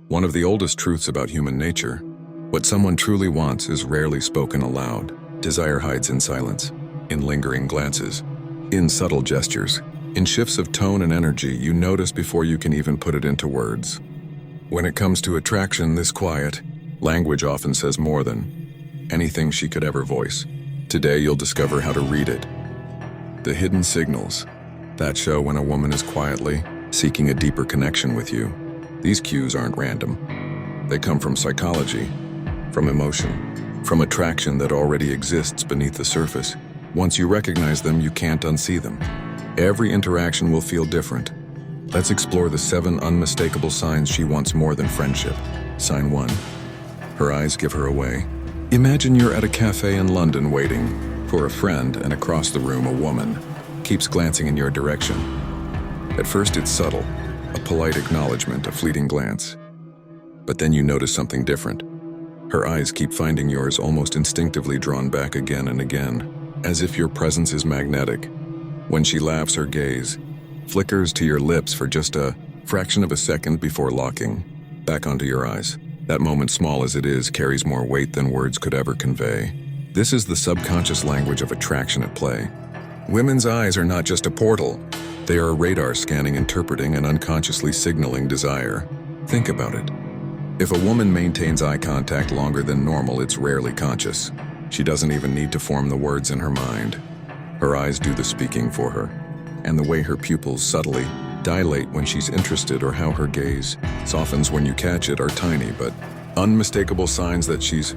One of the oldest truths about human nature: what someone truly wants is rarely spoken aloud. Desire hides in silence, in lingering glances, in subtle gestures, in shifts of tone and energy you notice before you can even put it into words. When it comes to attraction this quiet, language often says more than anything she could ever voice. Today you'll discover how to read it. The hidden signals that show when a woman is quietly seeking a deeper connection with you. These cues aren't random. They come from psychology, from emotion, from attraction that already exists beneath the surface. Once you recognize them, you can't unsee them. Every interaction will feel different. Let's explore the 7 unmistakable signs she wants more than friendship. Sign 1. Her eyes give her away. Imagine you're at a cafe in London waiting for a friend, and across the room a woman keeps glancing in your direction. At first it's subtle, a polite acknowledgement, a fleeting glance. But then you notice something different. Her eyes keep finding yours, almost instinctively drawn back again and again, as if your presence is magnetic. When she laughs, her gaze flickers to your lips for just a fraction of a second before locking back onto your eyes. That moment, small as it is, carries more weight than words could ever convey. This is the subconscious language of attraction at play. Women's eyes are not just a portal. They are a radar scanning, interpreting, and unconsciously signaling desire. Think about it. If a woman maintains eye contact longer than normal, it's rarely conscious. She doesn't even need to form the words in her mind. Her eyes do the speaking for her. And the way her pupils subtly dilate when she's interested, or how her gaze softens when you catch it, are tiny but unmistakable signs that she's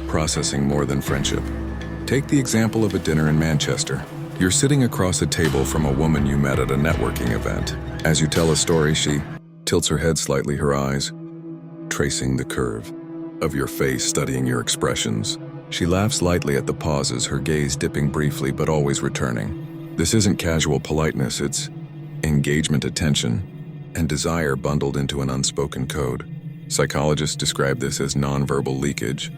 processing more than friendship. Take the example of a dinner in Manchester. You're sitting across a table from a woman you met at a networking event. As you tell a story, she tilts her head slightly, her eyes tracing the curve of your face, studying your expressions. She laughs lightly at the pauses, her gaze dipping briefly but always returning. This isn't casual politeness, it's engagement, attention, and desire bundled into an unspoken code. Psychologists describe this as nonverbal leakage.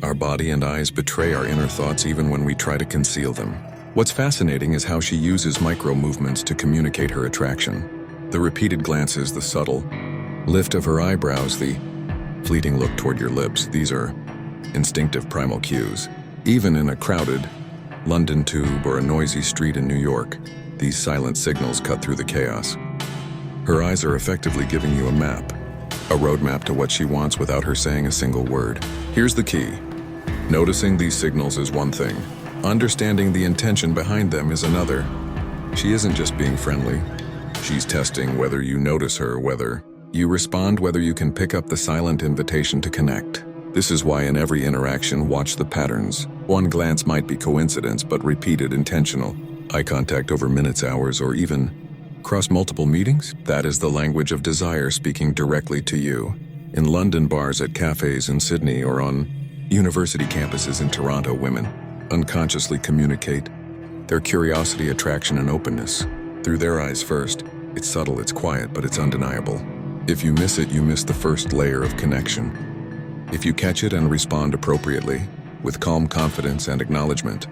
Our body and eyes betray our inner thoughts even when we try to conceal them. What's fascinating is how she uses micro-movements to communicate her attraction. The repeated glances, the subtle lift of her eyebrows, the fleeting look toward your lips. These are instinctive primal cues. Even in a crowded London tube or a noisy street in New York, these silent signals cut through the chaos. Her eyes are effectively giving you a map, a roadmap to what she wants without her saying a single word. Here's the key. Noticing these signals is one thing. Understanding the intention behind them is another. She isn't just being friendly. She's testing whether you notice her, whether you respond, whether you can pick up the silent invitation to connect. This is why in every interaction, watch the patterns. One glance might be coincidence, but repeated, intentional. Eye contact over minutes, hours, or even across multiple meetings? That is the language of desire speaking directly to you. In London bars, at cafes in Sydney, or on university campuses in Toronto, women unconsciously communicate their curiosity, attraction, and openness through their eyes first. It's subtle, it's quiet, but it's undeniable. If you miss it, you miss the first layer of connection. If you catch it and respond appropriately, with calm confidence and acknowledgement,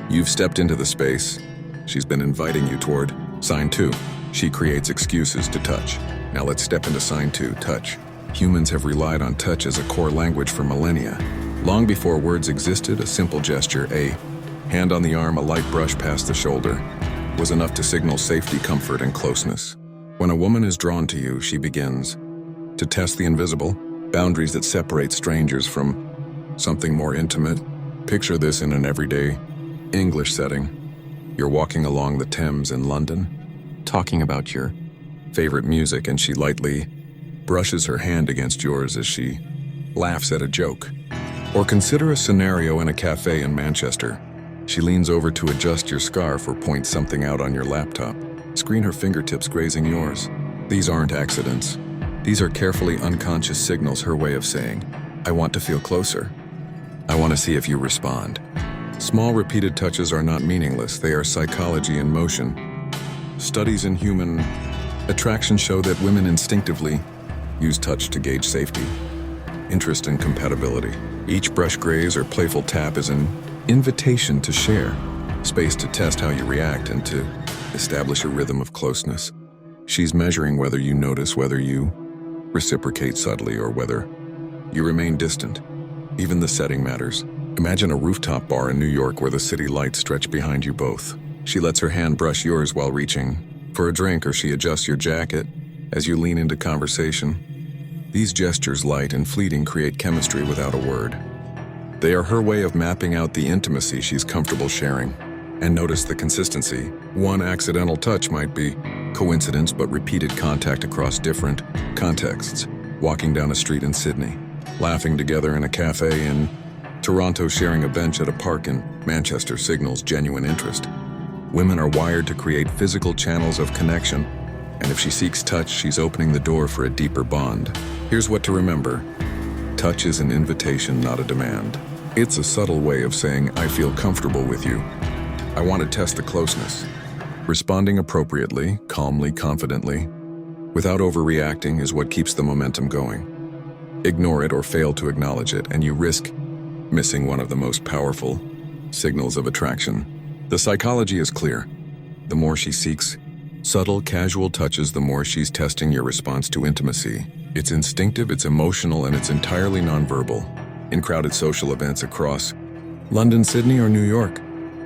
you've stepped into the space she's been inviting you toward. Sign 2. She creates excuses to touch. Now let's step into sign 2, touch. Humans have relied on touch as a core language for millennia. Long before words existed, a simple gesture, a hand on the arm, a light brush past the shoulder, was enough to signal safety, comfort, and closeness. When a woman is drawn to you, she begins to test the invisible, boundaries that separate strangers from something more intimate. Picture this in an everyday English setting. You're walking along the Thames in London, talking about your favorite music, and she lightly brushes her hand against yours as she laughs at a joke. Or consider a scenario in a cafe in Manchester. She leans over to adjust your scarf or point something out on your laptop. Screen her fingertips grazing yours. These aren't accidents. These are carefully unconscious signals, her way of saying, I want to feel closer. I want to see if you respond. Small repeated touches are not meaningless. They are psychology in motion. Studies in human attraction show that women instinctively use touch to gauge safety, interest, and compatibility. Each brush graze or playful tap is an invitation to share, space to test how you react, and to establish a rhythm of closeness. She's measuring whether you notice, whether you reciprocate subtly, or whether you remain distant. Even the setting matters. Imagine a rooftop bar in New York where the city lights stretch behind you both. She lets her hand brush yours while reaching for a drink, or she adjusts your jacket as you lean into conversation. These gestures, light and fleeting, create chemistry without a word. They are her way of mapping out the intimacy she's comfortable sharing. And notice the consistency. One accidental touch might be coincidence, but repeated contact across different contexts. Walking down a street in Sydney, laughing together in a cafe in Toronto, sharing a bench at a park in Manchester signals genuine interest. Women are wired to create physical channels of connection, and if she seeks touch, she's opening the door for a deeper bond. Here's what to remember. Touch is an invitation, not a demand. It's a subtle way of saying, I feel comfortable with you. I want to test the closeness. Responding appropriately, calmly, confidently, without overreacting is what keeps the momentum going. Ignore it or fail to acknowledge it, and you risk missing one of the most powerful signals of attraction. The psychology is clear. The more she seeks subtle, casual touches, the more she's testing your response to intimacy. It's instinctive, it's emotional, and it's entirely nonverbal. In crowded social events across London, Sydney, or New York,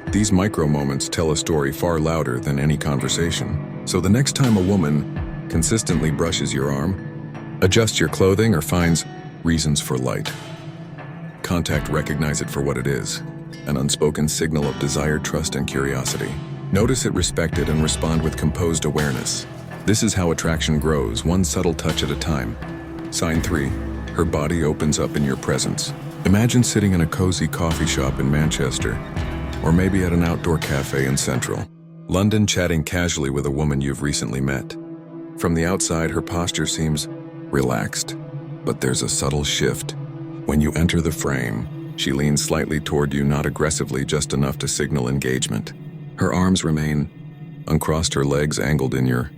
these micro moments tell a story far louder than any conversation. So the next time a woman consistently brushes your arm, adjusts your clothing, or finds reasons for light contact, recognize it for what it is, an unspoken signal of desire, trust, and curiosity. Notice it, respect it, and respond with composed awareness. This is how attraction grows, one subtle touch at a time. Sign 3. Her body opens up in your presence. Imagine sitting in a cozy coffee shop in Manchester, or maybe at an outdoor cafe in central London, chatting casually with a woman you've recently met. From the outside, her posture seems relaxed, but there's a subtle shift. When you enter the frame, she leans slightly toward you, not aggressively, just enough to signal engagement. Her arms remain uncrossed, her legs angled in your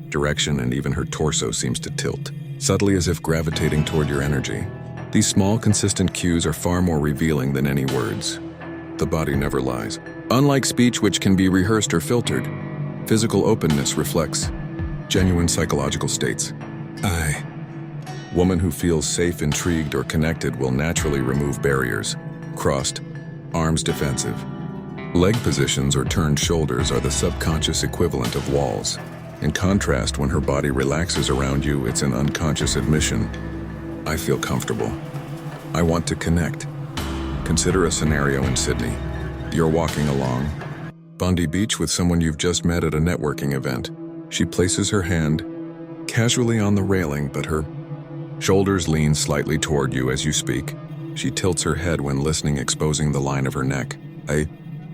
direction, and even her torso seems to tilt, subtly, as if gravitating toward your energy. These small, consistent cues are far more revealing than any words. The body never lies. Unlike speech, which can be rehearsed or filtered, physical openness reflects genuine psychological states. Woman who feels safe, intrigued, or connected will naturally remove barriers. Crossed arms, defensive. Leg positions or turned shoulders are the subconscious equivalent of walls. In contrast, when her body relaxes around you, it's an unconscious admission. I feel comfortable. I want to connect. Consider a scenario in Sydney. You're walking along Bondi Beach with someone you've just met at a networking event. She places her hand casually on the railing, but her shoulders lean slightly toward you as you speak. She tilts her head when listening, exposing the line of her neck, a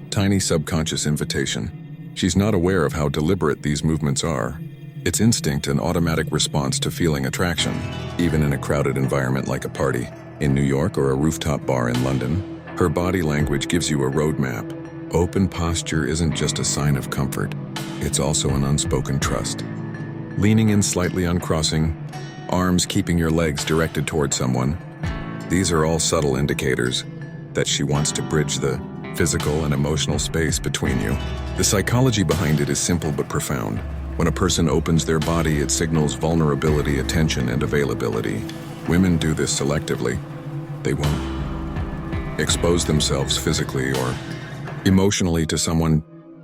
tiny subconscious invitation. She's not aware of how deliberate these movements are. It's instinct, an automatic response to feeling attraction, even in a crowded environment like a party in New York or a rooftop bar in London. Her body language gives you a roadmap. Open posture isn't just a sign of comfort, it's also an unspoken trust. Leaning in slightly, uncrossing arms, keeping your legs directed toward someone. These are all subtle indicators that she wants to bridge the physical and emotional space between you. The psychology behind it is simple but profound. When a person opens their body, it signals vulnerability, attention, and availability. Women do this selectively. They won't expose themselves physically or emotionally to someone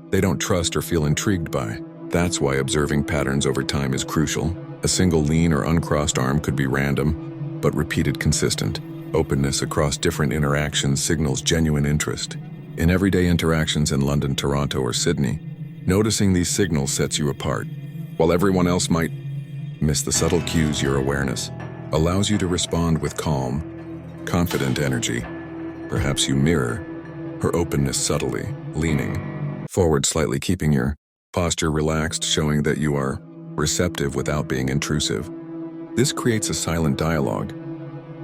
they don't trust or feel intrigued by. That's why observing patterns over time is crucial. A single lean or uncrossed arm could be random, but repeated, consistent. Openness across different interactions signals genuine interest. In everyday interactions in London, Toronto, or Sydney, noticing these signals sets you apart. While everyone else might miss the subtle cues, your awareness allows you to respond with calm, confident energy. Perhaps you mirror her openness subtly, leaning forward slightly, keeping your posture relaxed, showing that you are receptive without being intrusive. This creates a silent dialogue,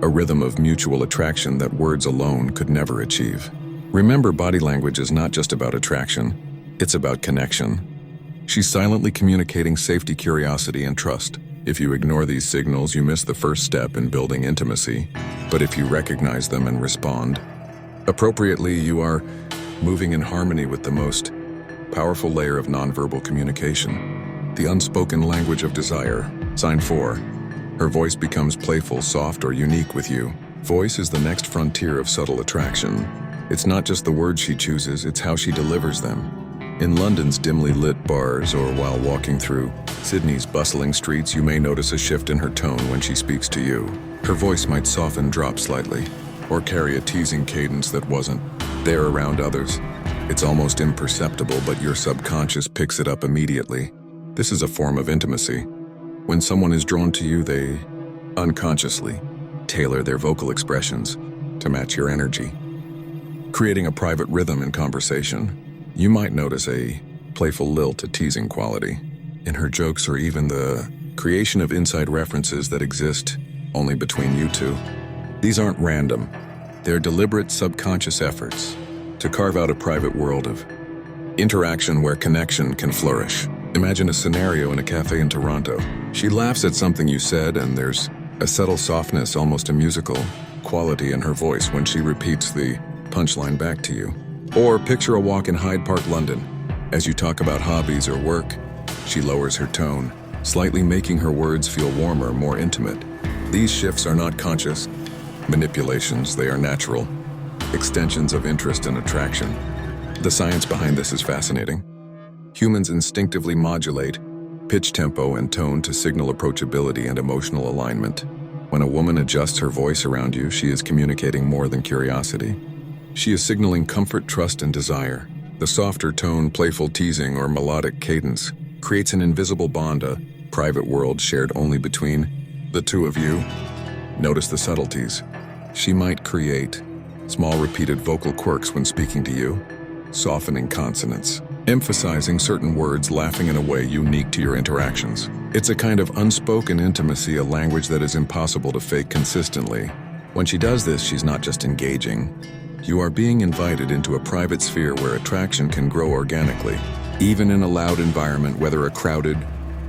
a rhythm of mutual attraction that words alone could never achieve. Remember, body language is not just about attraction, it's about connection. She's silently communicating safety, curiosity, and trust. If you ignore these signals, you miss the first step in building intimacy. But if you recognize them and respond appropriately, you are moving in harmony with the most powerful layer of nonverbal communication, the unspoken language of desire. Sign 4. Her voice becomes playful, soft, or unique with you. Voice is the next frontier of subtle attraction. It's not just the words she chooses, it's how she delivers them. In London's dimly lit bars or while walking through Sydney's bustling streets, you may notice a shift in her tone when she speaks to you. Her voice might soften, drop slightly, or carry a teasing cadence that wasn't there around others. It's almost imperceptible, but your subconscious picks it up immediately. This is a form of intimacy. When someone is drawn to you, they unconsciously tailor their vocal expressions to match your energy, creating a private rhythm in conversation. You might notice a playful lilt, a teasing quality in her jokes, or even the creation of inside references that exist only between you two. These aren't random. They're deliberate subconscious efforts to carve out a private world of interaction where connection can flourish. Imagine a scenario in a cafe in Toronto. She laughs at something you said, and there's a subtle softness, almost a musical quality in her voice when she repeats the punchline back to you. Or picture a walk in Hyde Park, London. As you talk about hobbies or work, she lowers her tone, slightly making her words feel warmer, more intimate. These shifts are not conscious manipulations, they are natural extensions of interest and attraction. The science behind this is fascinating. Humans instinctively modulate pitch, tempo, and tone to signal approachability and emotional alignment. When a woman adjusts her voice around you, she is communicating more than curiosity. She is signaling comfort, trust, and desire. The softer tone, playful teasing, or melodic cadence creates an invisible bond, a private world shared only between the two of you. Notice the subtleties. She might create small repeated vocal quirks when speaking to you, softening consonants, emphasizing certain words, laughing in a way unique to your interactions. It's a kind of unspoken intimacy, a language that is impossible to fake consistently. When she does this, she's not just engaging. You are being invited into a private sphere where attraction can grow organically. Even in a loud environment, whether a crowded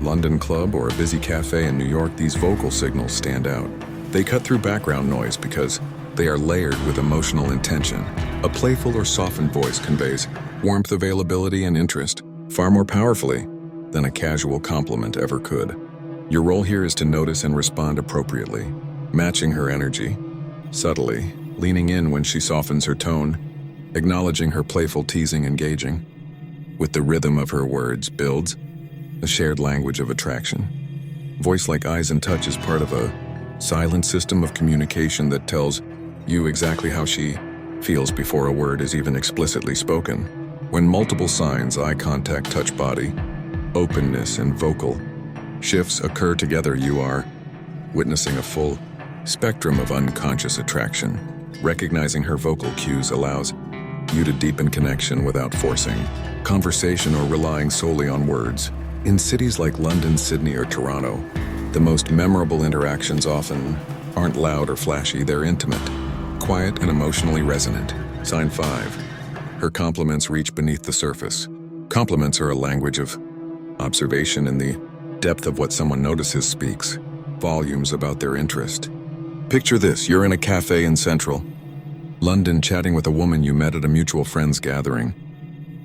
London club or a busy cafe in New York, these vocal signals stand out. They cut through background noise because they are layered with emotional intention. A playful or softened voice conveys warmth, availability, and interest far more powerfully than a casual compliment ever could. Your role here is to notice and respond appropriately, matching her energy, subtly, leaning in when she softens her tone, acknowledging her playful teasing, engaging with the rhythm of her words builds a shared language of attraction. Voice, like eyes and touch, is part of a silent system of communication that tells you exactly how she feels before a word is even explicitly spoken. When multiple signs, eye contact, touch, body, openness, and vocal shifts occur together, you are witnessing a full spectrum of unconscious attraction. Recognizing her vocal cues allows you to deepen connection without forcing conversation or relying solely on words. In cities like London, Sydney, or Toronto, the most memorable interactions often aren't loud or flashy, they're intimate, quiet, and emotionally resonant. Sign 5. Her compliments reach beneath the surface. Compliments are a language of observation, and the depth of what someone notices speaks volumes about their interest. Picture this: you're in a cafe in central London chatting with a woman you met at a mutual friend's gathering.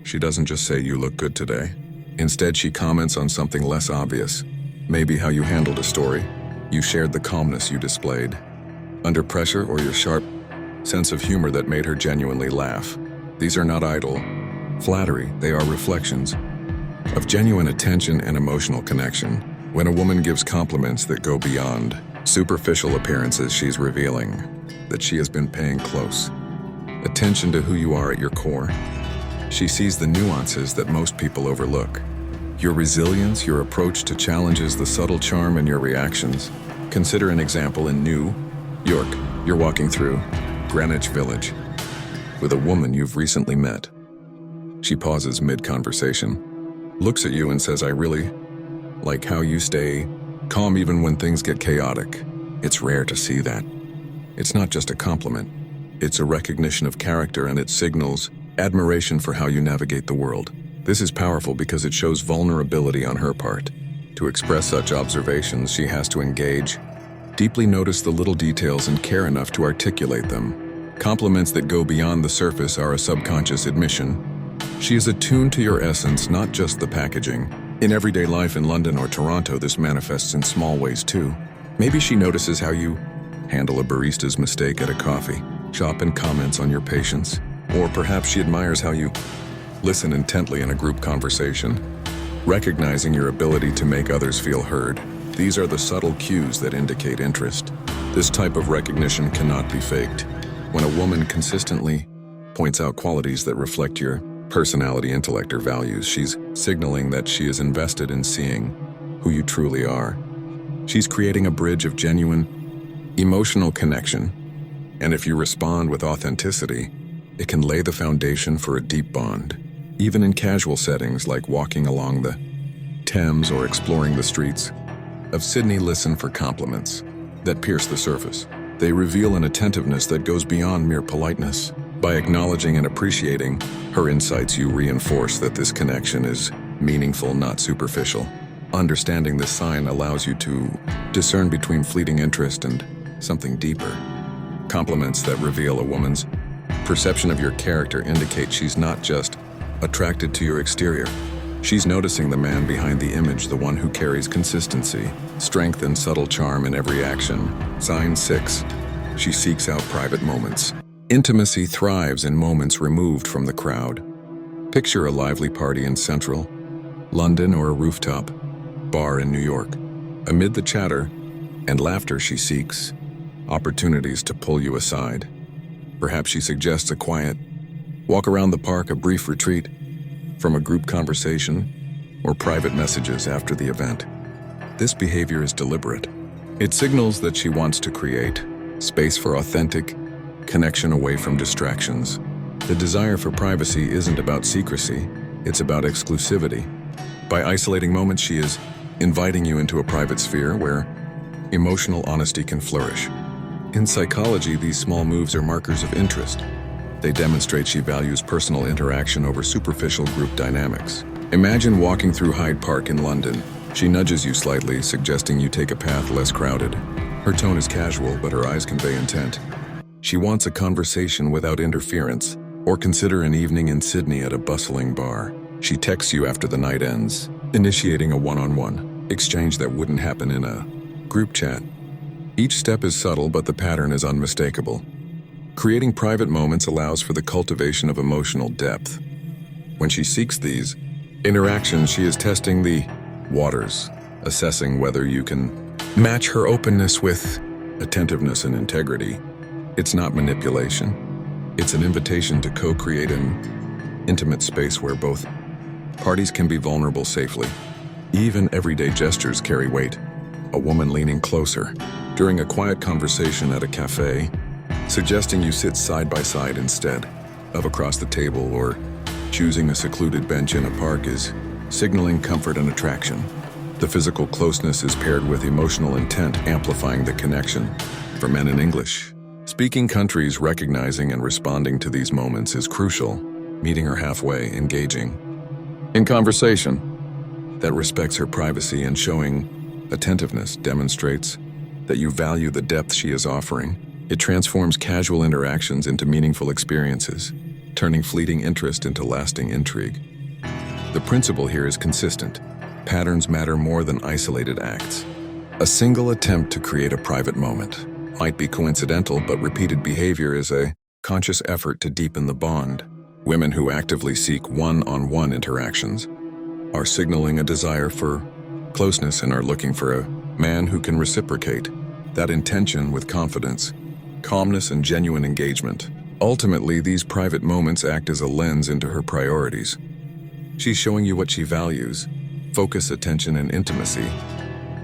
She doesn't just say, "You look good today." Instead, she comments on something less obvious. Maybe how you handled a story, you shared the calmness you displayed under pressure, or your sharp sense of humor that made her genuinely laugh. These are not idle flattery, they are reflections of genuine attention and emotional connection. When a woman gives compliments that go beyond superficial appearances, she's revealing that she has been paying close attention to who you are at your core. She sees the nuances that most people overlook. Your resilience, your approach to challenges, the subtle charm in your reactions. Consider an example in New York. You're walking through Greenwich Village with a woman you've recently met. She pauses mid-conversation, looks at you and says, "I really like how you stay calm even when things get chaotic." It's rare to see that. It's not just a compliment. It's a recognition of character, and it signals admiration for how you navigate the world. This is powerful because it shows vulnerability on her part. To express such observations, she has to engage, deeply notice the little details, and care enough to articulate them. Compliments that go beyond the surface are a subconscious admission. She is attuned to your essence, not just the packaging. In everyday life in London or Toronto, this manifests in small ways too. Maybe she notices how you handle a barista's mistake at a coffee shop and comments on your patience. Or perhaps she admires how you listen intently in a group conversation, recognizing your ability to make others feel heard. These are the subtle cues that indicate interest. This type of recognition cannot be faked. When a woman consistently points out qualities that reflect your personality, intellect, or values, she's signaling that she is invested in seeing who you truly are. She's creating a bridge of genuine, emotional connection. And if you respond with authenticity, it can lay the foundation for a deep bond. Even in casual settings like walking along the Thames or exploring the streets of Sydney, listen for compliments that pierce the surface. They reveal an attentiveness that goes beyond mere politeness. By acknowledging and appreciating her insights, you reinforce that this connection is meaningful, not superficial. Understanding this sign allows you to discern between fleeting interest and something deeper. Compliments that reveal a woman's perception of your character indicate she's not just attracted to your exterior. She's noticing the man behind the image, the one who carries consistency, strength, and subtle charm in every action. Sign 6. She seeks out private moments. Intimacy thrives in moments removed from the crowd. Picture a lively party in central London or a rooftop bar in New York. Amid the chatter and laughter, she seeks opportunities to pull you aside. Perhaps she suggests a quiet walk around the park, a brief retreat from a group conversation, or private messages after the event. This behavior is deliberate. It signals that she wants to create space for authentic connection away from distractions. The desire for privacy isn't about secrecy, it's about exclusivity. By isolating moments, she is inviting you into a private sphere where emotional honesty can flourish. In psychology, these small moves are markers of interest. They demonstrate she values personal interaction over superficial group dynamics. Imagine walking through Hyde Park in London. She nudges you slightly, suggesting you take a path less crowded. Her tone is casual, but her eyes convey intent. She wants a conversation without interference. Or consider an evening in Sydney at a bustling bar. She texts you after the night ends, initiating a one-on-one exchange that wouldn't happen in a group chat. Each step is subtle, but the pattern is unmistakable. Creating private moments allows for the cultivation of emotional depth. When she seeks these interactions, she is testing the waters, assessing whether you can match her openness with attentiveness and integrity. It's not manipulation. It's an invitation to co-create an intimate space where both parties can be vulnerable safely. Even everyday gestures carry weight. A woman leaning closer during a quiet conversation at a cafe, suggesting you sit side by side instead of across the table, or choosing a secluded bench in a park is signaling comfort and attraction. The physical closeness is paired with emotional intent, amplifying the connection. For men in English-speaking countries, recognizing and responding to these moments is crucial. Meeting her halfway, engaging in conversation that respects her privacy and showing attentiveness demonstrates that you value the depth she is offering. It transforms casual interactions into meaningful experiences, turning fleeting interest into lasting intrigue. The principle here is consistent. Patterns matter more than isolated acts. A single attempt to create a private moment might be coincidental, but repeated behavior is a conscious effort to deepen the bond. Women who actively seek one-on-one interactions are signaling a desire for closeness and are looking for a man who can reciprocate that intention with confidence, calmness, and genuine engagement. Ultimately, these private moments act as a lens into her priorities. She's showing you what she values: focus, attention, and intimacy.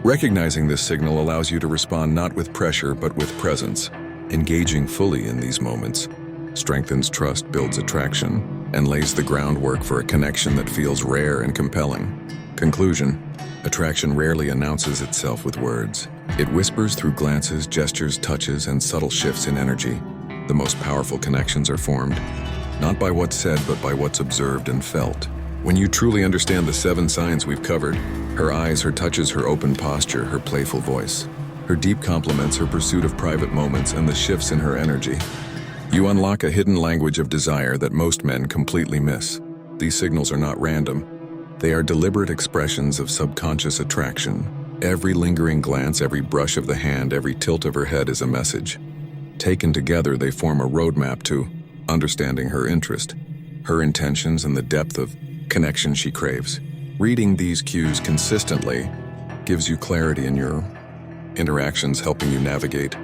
Recognizing this signal allows you to respond not with pressure, but with presence. Engaging fully in these moments strengthens trust, builds attraction, and lays the groundwork for a connection that feels rare and compelling. Conclusion: attraction rarely announces itself with words. It whispers through glances, gestures, touches, and subtle shifts in energy. The most powerful connections are formed, not by what's said, but by what's observed and felt. When you truly understand the 7 signs we've covered, her eyes, her touches, her open posture, her playful voice, her deep compliments, her pursuit of private moments, and the shifts in her energy, you unlock a hidden language of desire that most men completely miss. These signals are not random. They are deliberate expressions of subconscious attraction, Every lingering glance, every brush of the hand, every tilt of her head is a message. Taken together, they form a roadmap to understanding her interest, her intentions, and the depth of connection she craves. Reading these cues consistently gives you clarity in your interactions, helping you navigate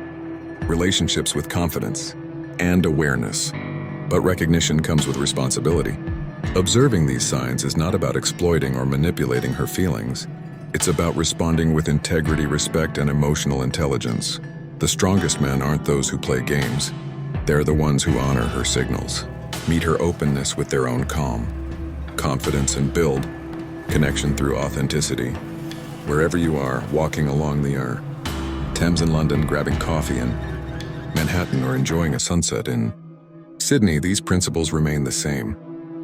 relationships with confidence and awareness. But recognition comes with responsibility. Observing these signs is not about exploiting or manipulating her feelings. It's about responding with integrity, respect, and emotional intelligence. The strongest men aren't those who play games. They're the ones who honor her signals, meet her openness with their own calm, confidence, and build connection through authenticity. Wherever you are, walking along the Thames in London, grabbing coffee in Manhattan, or enjoying a sunset in Sydney, these principles remain the same.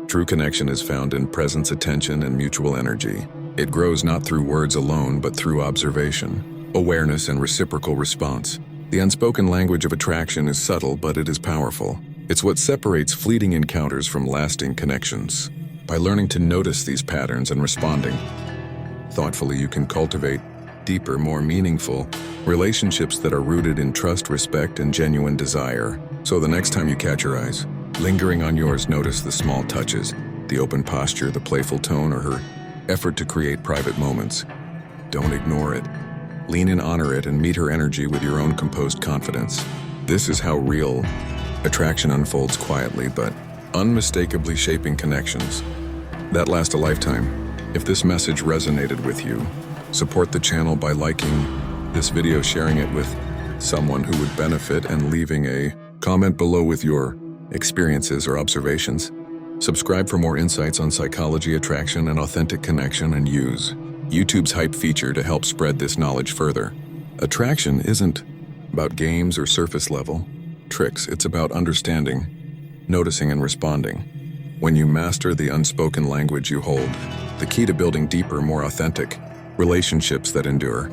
True connection is found in presence, attention, and mutual energy. It grows not through words alone, but through observation, awareness, and reciprocal response. The unspoken language of attraction is subtle, but it is powerful. It's what separates fleeting encounters from lasting connections. By learning to notice these patterns and responding thoughtfully, you can cultivate deeper, more meaningful relationships that are rooted in trust, respect, and genuine desire. So the next time you catch her eyes lingering on yours, notice the small touches, the open posture, the playful tone, or her effort to create private moments. Don't ignore it. Lean in, honor it, and meet her energy with your own composed confidence. This is how real attraction unfolds, quietly but unmistakably shaping connections that last a lifetime. If this message resonated with you, support the channel by liking this video, sharing it with someone who would benefit, and leaving a comment below with your experiences or observations. Subscribe for more insights on psychology, attraction, and authentic connection, and use YouTube's hype feature to help spread this knowledge further. Attraction isn't about games or surface level tricks. It's about understanding, noticing, and responding. When you master the unspoken language, you hold the key to building deeper, more authentic relationships that endure.